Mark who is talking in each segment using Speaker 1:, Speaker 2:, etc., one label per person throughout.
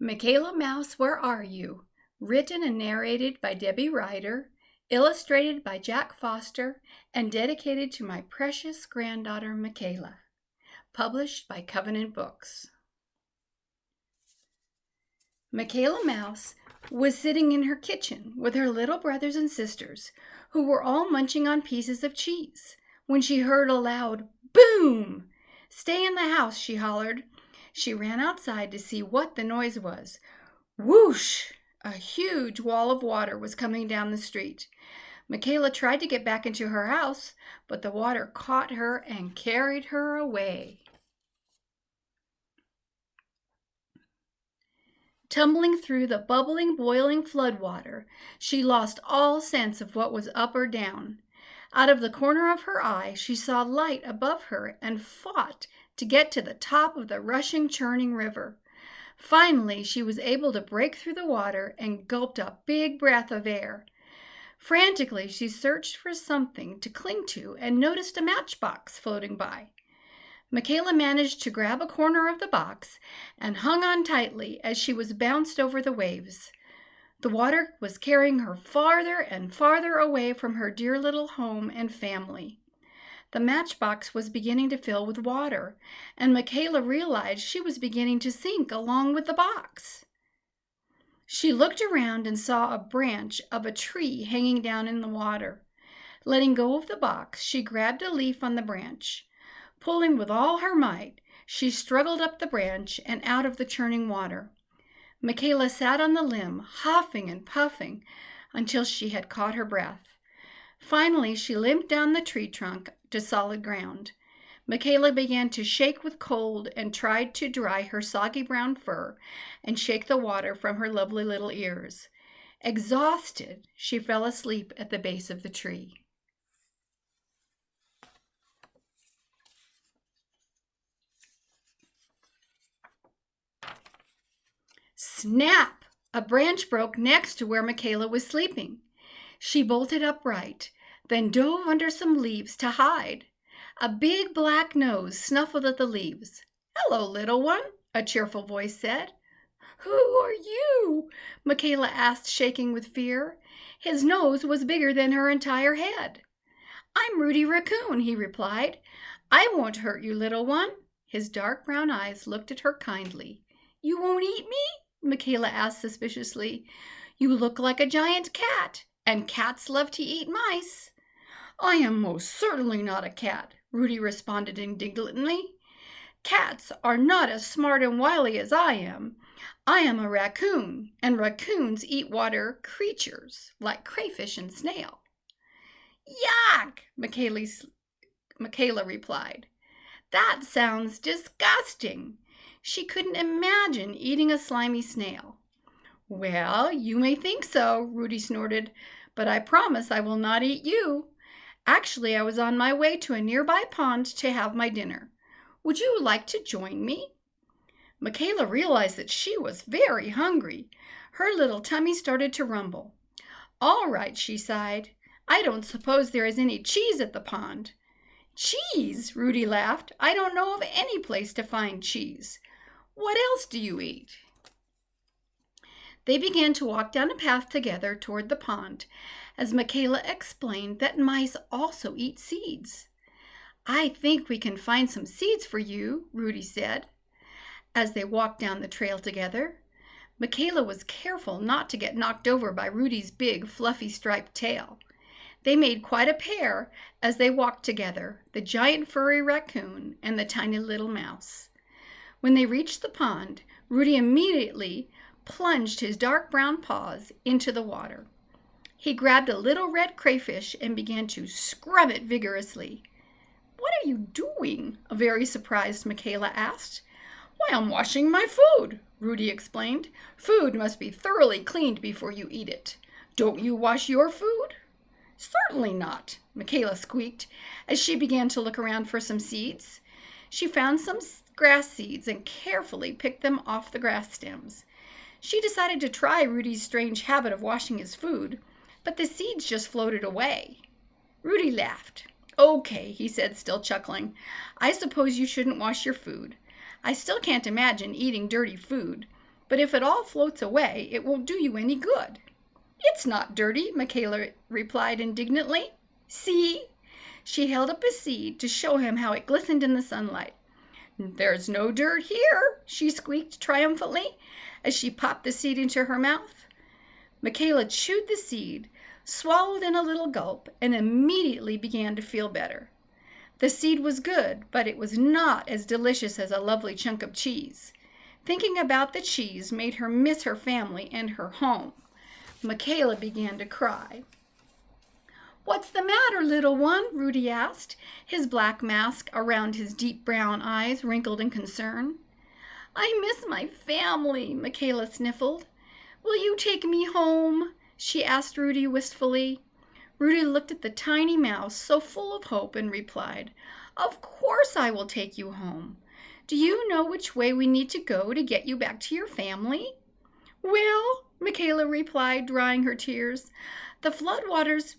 Speaker 1: Makaela Mouse, Where Are You? Written and narrated by Debbie Ryder, illustrated by Jack Foster, and dedicated to my precious granddaughter Makaela. Published by Covenant Books. Makaela Mouse was sitting in her kitchen with her little brothers and sisters, who were all munching on pieces of cheese, when she heard a loud boom. "Stay in the house," she hollered. She ran outside to see what the noise was. Whoosh! A huge wall of water was coming down the street. Makaela tried to get back into her house, but the water caught her and carried her away. Tumbling through the bubbling, boiling floodwater, she lost all sense of what was up or down. Out of the corner of her eye, she saw light above her and fought to get to the top of the rushing, churning river. Finally, she was able to break through the water and gulped a big breath of air. Frantically, she searched for something to cling to and noticed a matchbox floating by. Makaela managed to grab a corner of the box and hung on tightly as she was bounced over the waves. The water was carrying her farther and farther away from her dear little home and family. The matchbox was beginning to fill with water, and Makaela realized she was beginning to sink along with the box. She looked around and saw a branch of a tree hanging down in the water. Letting go of the box, she grabbed a leaf on the branch. Pulling with all her might, she struggled up the branch and out of the churning water. Makaela sat on the limb, huffing and puffing, until she had caught her breath. Finally, she limped down the tree trunk to solid ground. Makaela began to shake with cold and tried to dry her soggy brown fur and shake the water from her lovely little ears. Exhausted, she fell asleep at the base of the tree. Snap! A branch broke next to where Makaela was sleeping. She bolted upright, then dove under some leaves to hide. A big black nose snuffled at the leaves. "Hello, little one," a cheerful voice said. "Who are you?" Makaela asked, shaking with fear. His nose was bigger than her entire head. "I'm Rudy Raccoon," he replied. "I won't hurt you, little one." His dark brown eyes looked at her kindly. "You won't eat me?" Makaela asked suspiciously. "You look like a giant cat, and cats love to eat mice." "I am most certainly not a cat," Rudy responded indignantly. "Cats are not as smart and wily as I am. I am a raccoon, and raccoons eat water creatures like crayfish and snail." "Yuck!" Makaela replied. "That sounds disgusting." She couldn't imagine eating a slimy snail. "Well, you may think so," Rudy snorted, "but I promise I will not eat you. Actually, I was on my way to a nearby pond to have my dinner. Would you like to join me?" Makaela realized that she was very hungry. Her little tummy started to rumble. "All right," she sighed. "I don't suppose there is any cheese at the pond." "Cheese?" Rudy laughed. "I don't know of any place to find cheese. What else do you eat?" They began to walk down a path together toward the pond, as Makaela explained that mice also eat seeds. "I think we can find some seeds for you," Rudy said. As they walked down the trail together, Makaela was careful not to get knocked over by Rudy's big, fluffy, striped tail. They made quite a pair as they walked together, the giant furry raccoon and the tiny little mouse. When they reached the pond, Rudy immediately plunged his dark brown paws into the water. He grabbed a little red crayfish and began to scrub it vigorously. "What are you doing?" a very surprised Makaela asked. "Why, I'm washing my food," Rudy explained. "Food must be thoroughly cleaned before you eat it. Don't you wash your food?" "Certainly not," Makaela squeaked as she began to look around for some seeds. She found some grass seeds and carefully picked them off the grass stems. She decided to try Rudy's strange habit of washing his food, but the seeds just floated away. Rudy laughed. "Okay," he said, still chuckling. "I suppose you shouldn't wash your food. I still can't imagine eating dirty food, But if it all floats away, it won't do you any good." "It's not dirty," Makaela replied indignantly. "See?" She held up a seed to show him how it glistened in the sunlight. "There's no dirt here," she squeaked triumphantly as she popped the seed into her mouth. Makaela chewed the seed, swallowed in a little gulp, and immediately began to feel better. The seed was good, but it was not as delicious as a lovely chunk of cheese. Thinking about the cheese made her miss her family and her home. Makaela began to cry. "What's the matter, little one?" Rudy asked, his black mask around his deep brown eyes wrinkled in concern. "I miss my family," Makaela sniffled. "Will you take me home?" she asked Rudy wistfully. Rudy looked at the tiny mouse, so full of hope, and replied, "Of course I will take you home. Do you know which way we need to go to get you back to your family?" "Well," Makaela replied, drying her tears, "the floodwaters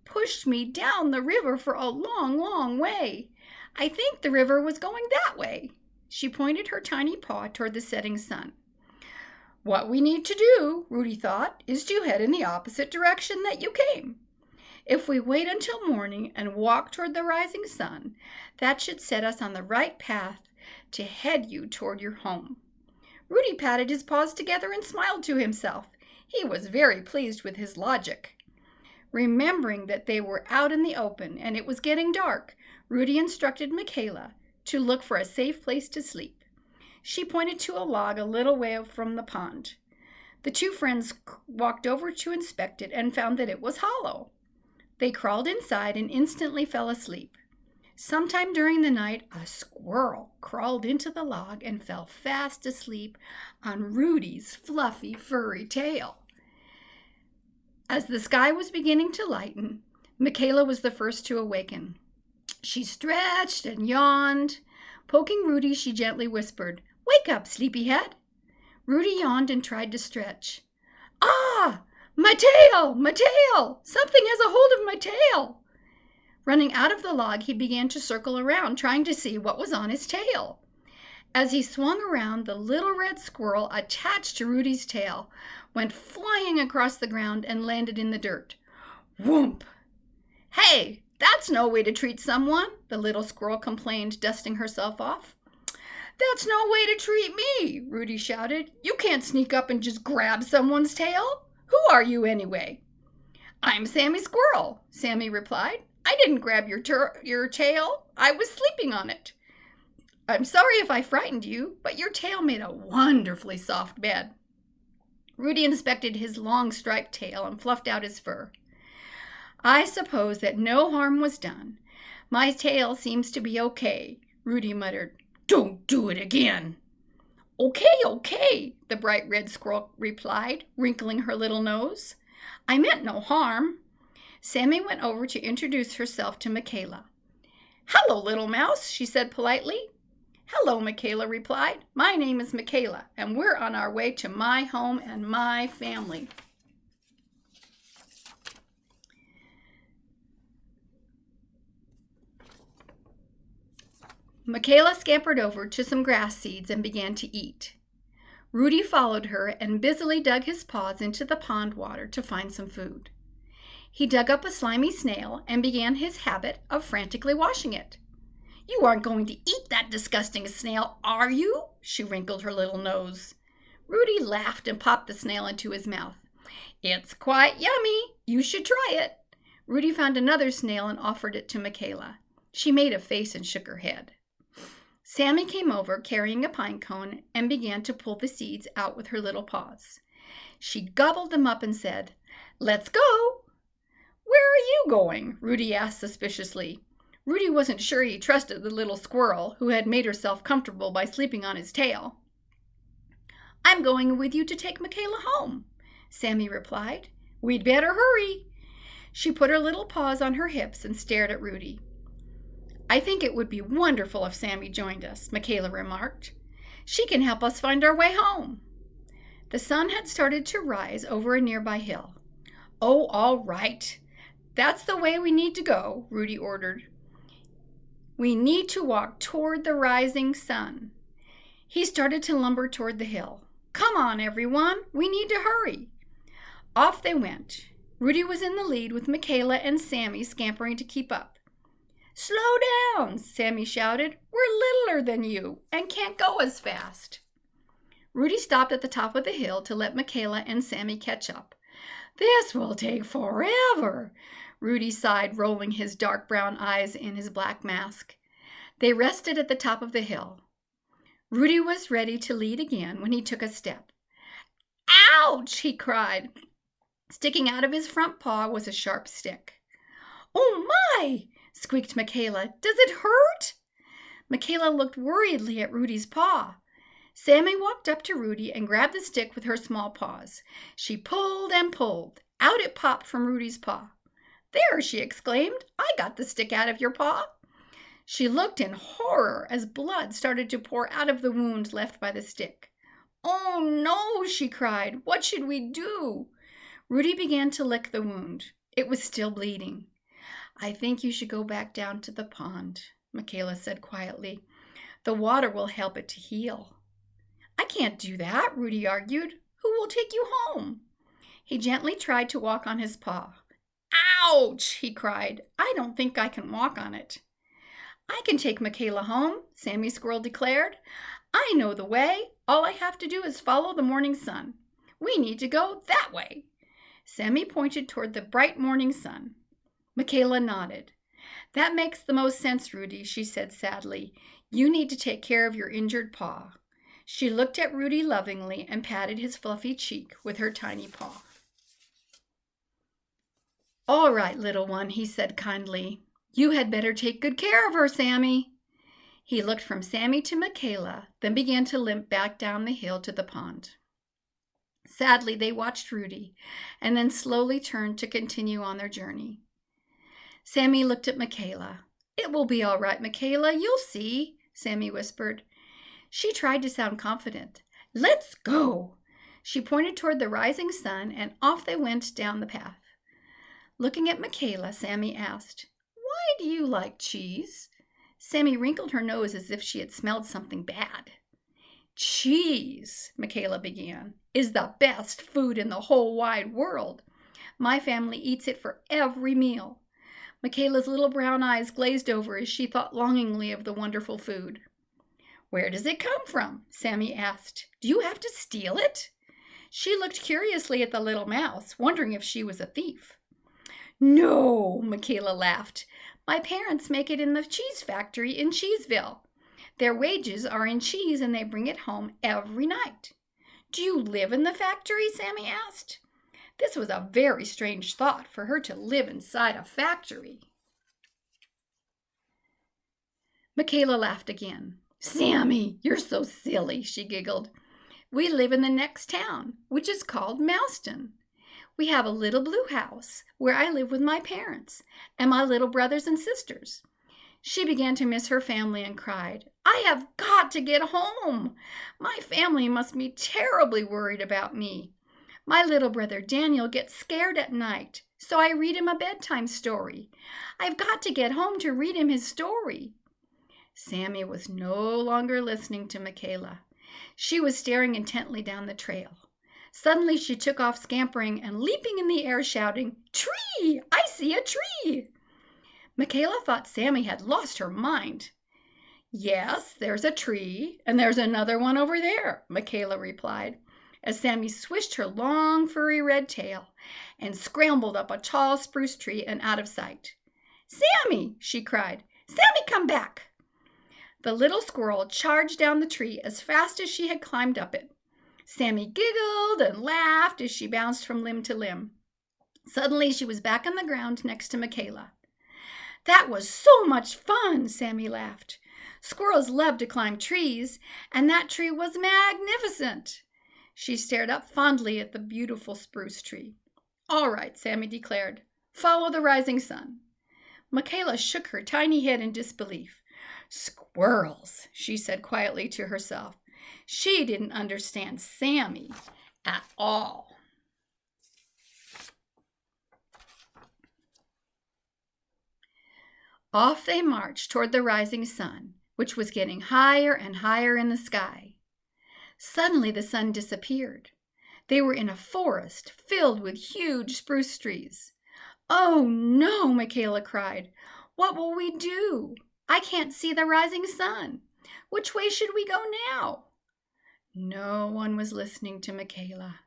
Speaker 1: pushed me down the river for a long, long way. I think the river was going that way." She pointed her tiny paw toward the setting sun. "What we need to do," Rudy thought, "is to head in the opposite direction that you came. If we wait until morning and walk toward the rising sun, that should set us on the right path to head you toward your home." Rudy patted his paws together and smiled to himself. He was very pleased with his logic. Remembering that they were out in the open and it was getting dark, Rudy instructed Makaela to look for a safe place to sleep. She pointed to a log a little way from the pond. The two friends walked over to inspect it and found that it was hollow. They crawled inside and instantly fell asleep. Sometime during the night, a squirrel crawled into the log and fell fast asleep on Rudy's fluffy, furry tail. As the sky was beginning to lighten, Makaela was the first to awaken. She stretched and yawned. Poking Rudy, she gently whispered, "Wake up, sleepyhead." Rudy yawned and tried to stretch. "Ah! My tail! My tail! Something has a hold of my tail!" Running out of the log, he began to circle around, trying to see what was on his tail. As he swung around, the little red squirrel attached to Rudy's tail went flying across the ground and landed in the dirt. Whoomp! "Hey, that's no way to treat someone," the little squirrel complained, dusting herself off. "That's no way to treat me," Rudy shouted. "You can't sneak up and just grab someone's tail. Who are you anyway?" "I'm Sammy Squirrel," Sammy replied. "I didn't grab your tail. I was sleeping on it. I'm sorry if I frightened you, but your tail made a wonderfully soft bed." Rudy inspected his long striped tail and fluffed out his fur. "I suppose that no harm was done. My tail seems to be okay," Rudy muttered. "Don't do it again." "Okay, okay," the bright red squirrel replied, wrinkling her little nose. "I meant no harm." Sammy went over to introduce herself to Makaela. "Hello, little mouse," she said politely. "Hello," Makaela replied. "My name is Makaela, and we're on our way to my home and my family." Makaela scampered over to some grass seeds and began to eat. Rudy followed her and busily dug his paws into the pond water to find some food. He dug up a slimy snail and began his habit of frantically washing it. "You aren't going to eat that disgusting snail, are you?" She wrinkled her little nose. Rudy laughed and popped the snail into his mouth. "It's quite yummy. You should try it." Rudy found another snail and offered it to Makaela. She made a face and shook her head. Sammy came over carrying a pine cone and began to pull the seeds out with her little paws. She gobbled them up and said, "Let's go." "Where are you going?" Rudy asked suspiciously. Rudy wasn't sure he trusted the little squirrel who had made herself comfortable by sleeping on his tail. "I'm going with you to take Makaela home," Sammy replied. "We'd better hurry." She put her little paws on her hips and stared at Rudy. "I think it would be wonderful if Sammy joined us," Makaela remarked. "She can help us find our way home." The sun had started to rise over a nearby hill. "Oh, all right. That's the way we need to go," Rudy ordered. "We need to walk toward the rising sun." He started to lumber toward the hill. Come on, everyone, we need to hurry. Off they went. Rudy was in the lead with Makaela and Sammy scampering to keep up. Slow down, Sammy shouted. We're littler than you and can't go as fast. Rudy stopped at the top of the hill to let Makaela and Sammy catch up. This will take forever, Rudy sighed, rolling his dark brown eyes in his black mask. They rested at the top of the hill. Rudy was ready to lead again when he took a step. Ouch, he cried. Sticking out of his front paw was a sharp stick. Oh my, squeaked Makaela. Does it hurt? Makaela looked worriedly at Rudy's paw. Sammy walked up to Rudy and grabbed the stick with her small paws. She pulled and pulled. Out it popped from Rudy's paw. There, she exclaimed. I got the stick out of your paw. She looked in horror as blood started to pour out of the wound left by the stick. Oh no, she cried. What should we do? Rudy began to lick the wound. It was still bleeding. I think you should go back down to the pond, Makaela said quietly. The water will help it to heal. I can't do that, Rudy argued. Who will take you home? He gently tried to walk on his paw. Ouch, he cried. I don't think I can walk on it. I can take Makaela home, Sammy Squirrel declared. I know the way. All I have to do is follow the morning sun. We need to go that way. Sammy pointed toward the bright morning sun. Makaela nodded. That makes the most sense, Rudy, she said sadly. You need to take care of your injured paw. She looked at Rudy lovingly and patted his fluffy cheek with her tiny paw. All right, little one, he said kindly. You had better take good care of her, Sammy. He looked from Sammy to Makaela, then began to limp back down the hill to the pond. Sadly, they watched Rudy, and then slowly turned to continue on their journey. Sammy looked at Makaela. It will be all right, Makaela, you'll see, Sammy whispered. She tried to sound confident. Let's go! She pointed toward the rising sun, and off they went down the path. Looking at Makaela, Sammy asked, Why do you like cheese? Sammy wrinkled her nose as if she had smelled something bad. Cheese, Makaela began, is the best food in the whole wide world. My family eats it for every meal. Makaela's little brown eyes glazed over as she thought longingly of the wonderful food. Where does it come from? Sammy asked. Do you have to steal it? She looked curiously at the little mouse, wondering if she was a thief. No, Makaela laughed. My parents make it in the cheese factory in Cheeseville. Their wages are in cheese and they bring it home every night. Do you live in the factory? Sammy asked. This was a very strange thought for her to live inside a factory. Makaela laughed again. Sammy, you're so silly, she giggled. We live in the next town, which is called Mouston. We have a little blue house where I live with my parents and my little brothers and sisters. She began to miss her family and cried, I have got to get home. My family must be terribly worried about me. My little brother Daniel gets scared at night, so I read him a bedtime story. I've got to get home to read him his story. Sammy was no longer listening to Makaela. She was staring intently down the trail. Suddenly she took off scampering and leaping in the air, shouting, Tree! I see a tree! Makaela thought Sammy had lost her mind. Yes, there's a tree, and there's another one over there, Makaela replied, as Sammy swished her long, furry red tail and scrambled up a tall spruce tree and out of sight. Sammy, she cried, Sammy, come back! The little squirrel charged down the tree as fast as she had climbed up it. Sammy giggled and laughed as she bounced from limb to limb. Suddenly she was back on the ground next to Makaela. That was so much fun, Sammy laughed. Squirrels love to climb trees, and that tree was magnificent. She stared up fondly at the beautiful spruce tree. All right, Sammy declared. Follow the rising sun. Makaela shook her tiny head in disbelief. Squirrels, she said quietly to herself. She didn't understand Sammy at all. Off they marched toward the rising sun, which was getting higher and higher in the sky. Suddenly the sun disappeared. They were in a forest filled with huge spruce trees. "Oh no," Makaela cried. "What will we do? I can't see the rising sun. Which way should we go now?" No one was listening to Makaela.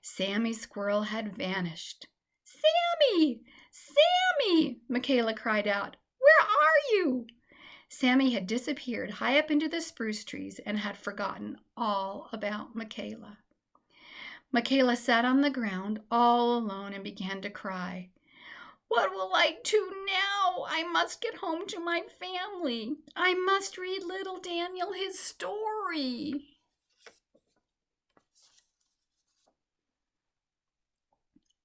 Speaker 1: Sammy Squirrel had vanished. "Sammy! Sammy!" Makaela cried out. "Where are you?" Sammy had disappeared high up into the spruce trees and had forgotten all about Makaela. Makaela sat on the ground all alone and began to cry. "What will I do now? I must get home to my family. I must read little Daniel his story."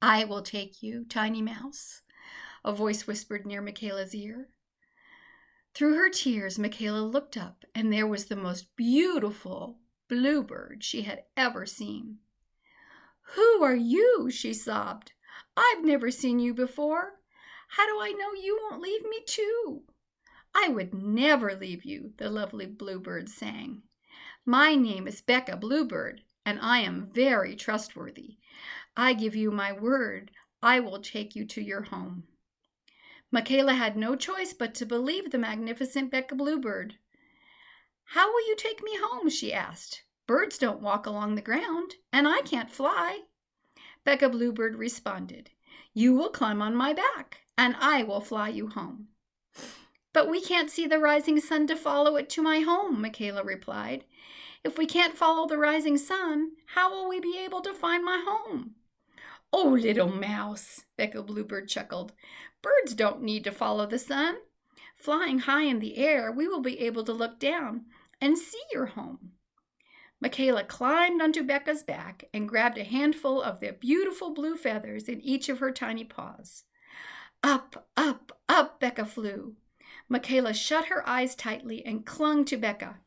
Speaker 1: "I will take you, Tiny Mouse," a voice whispered near Makaela's ear. Through her tears, Makaela looked up, and there was the most beautiful bluebird she had ever seen. "Who are you?" she sobbed. "I've never seen you before. How do I know you won't leave me too?" "I would never leave you," the lovely bluebird sang. "My name is Becca Bluebird, and I am very trustworthy. I give you my word I will take you to your home." Makaela had no choice but to believe the magnificent Becca Bluebird. "How will you take me home?" she asked. "Birds don't walk along the ground, and I can't fly." Becca Bluebird responded, "You will climb on my back, and I will fly you home." "But we can't see the rising sun to follow it to my home," Makaela replied. "If we can't follow the rising sun, how will we be able to find my home?" "Oh, little mouse," Becca Bluebird chuckled. "Birds don't need to follow the sun. Flying high in the air, we will be able to look down and see your home." Makaela climbed onto Becca's back and grabbed a handful of the beautiful blue feathers in each of her tiny paws. Up, up, up Becca flew. Makaela shut her eyes tightly and clung to Becca.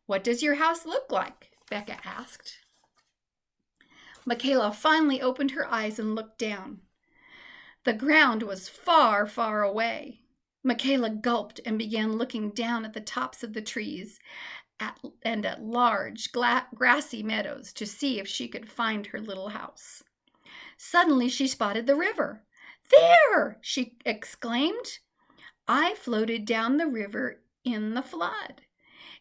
Speaker 1: "What does your house look like?" Becca asked. Makaela finally opened her eyes and looked down. The ground was far, far away. Makaela gulped and began looking down at the tops of the trees and at large grassy meadows to see if she could find her little house. Suddenly she spotted the river. "There!" she exclaimed. "I floated down the river in the flood.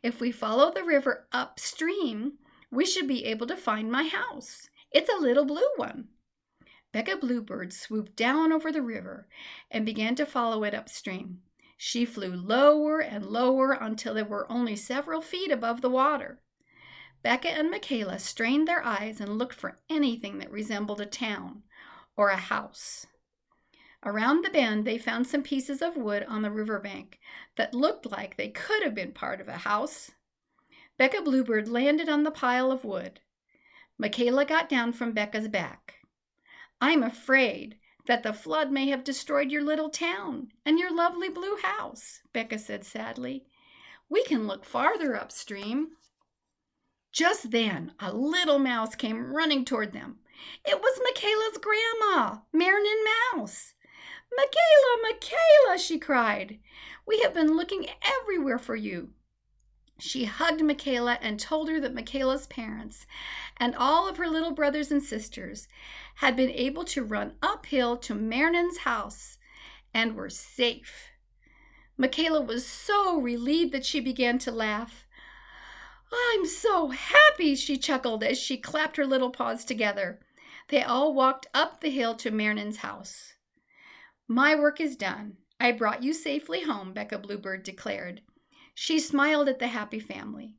Speaker 1: If we follow the river upstream, we should be able to find my house. It's a little blue one." Becca Bluebird swooped down over the river and began to follow it upstream. She flew lower and lower until they were only several feet above the water. Becca and Makaela strained their eyes and looked for anything that resembled a town or a house. Around the bend, they found some pieces of wood on the riverbank that looked like they could have been part of a house. Becca Bluebird landed on the pile of wood. Makaela got down from Becca's back. "I'm afraid that the flood may have destroyed your little town and your lovely blue house," Becca said sadly. "We can look farther upstream." Just then, a little mouse came running toward them. It was Makaela's grandma, Marinin Mouse. "Makaela, Makaela," she cried. "We have been looking everywhere for you." She hugged Makaela and told her that Makaela's parents and all of her little brothers and sisters had been able to run uphill to Marinin's house and were safe. Makaela was so relieved that she began to laugh. "I'm so happy," she chuckled as she clapped her little paws together. They all walked up the hill to Marinin's house. "My work is done. I brought you safely home," Becca Bluebird declared. She smiled at the happy family.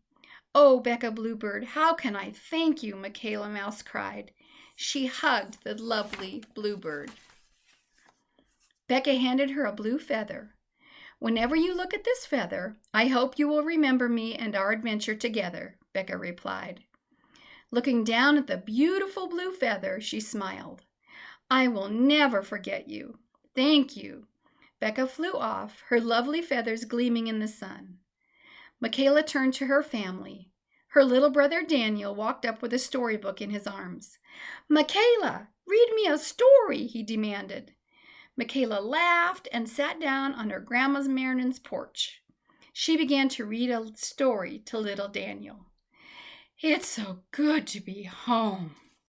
Speaker 1: "Oh, Becca Bluebird, how can I thank you?" Makaela Mouse cried. She hugged the lovely bluebird. Becca handed her a blue feather. "Whenever you look at this feather, I hope you will remember me and our adventure together," Becca replied. Looking down at the beautiful blue feather, she smiled. "I will never forget you. Thank you." Becca flew off, her lovely feathers gleaming in the sun. Makaela turned to her family. Her little brother Daniel walked up with a storybook in his arms. "Makaela, read me a story," he demanded. Makaela laughed and sat down on her grandma's Marinin's porch. She began to read a story to little Daniel. It's so good to be home.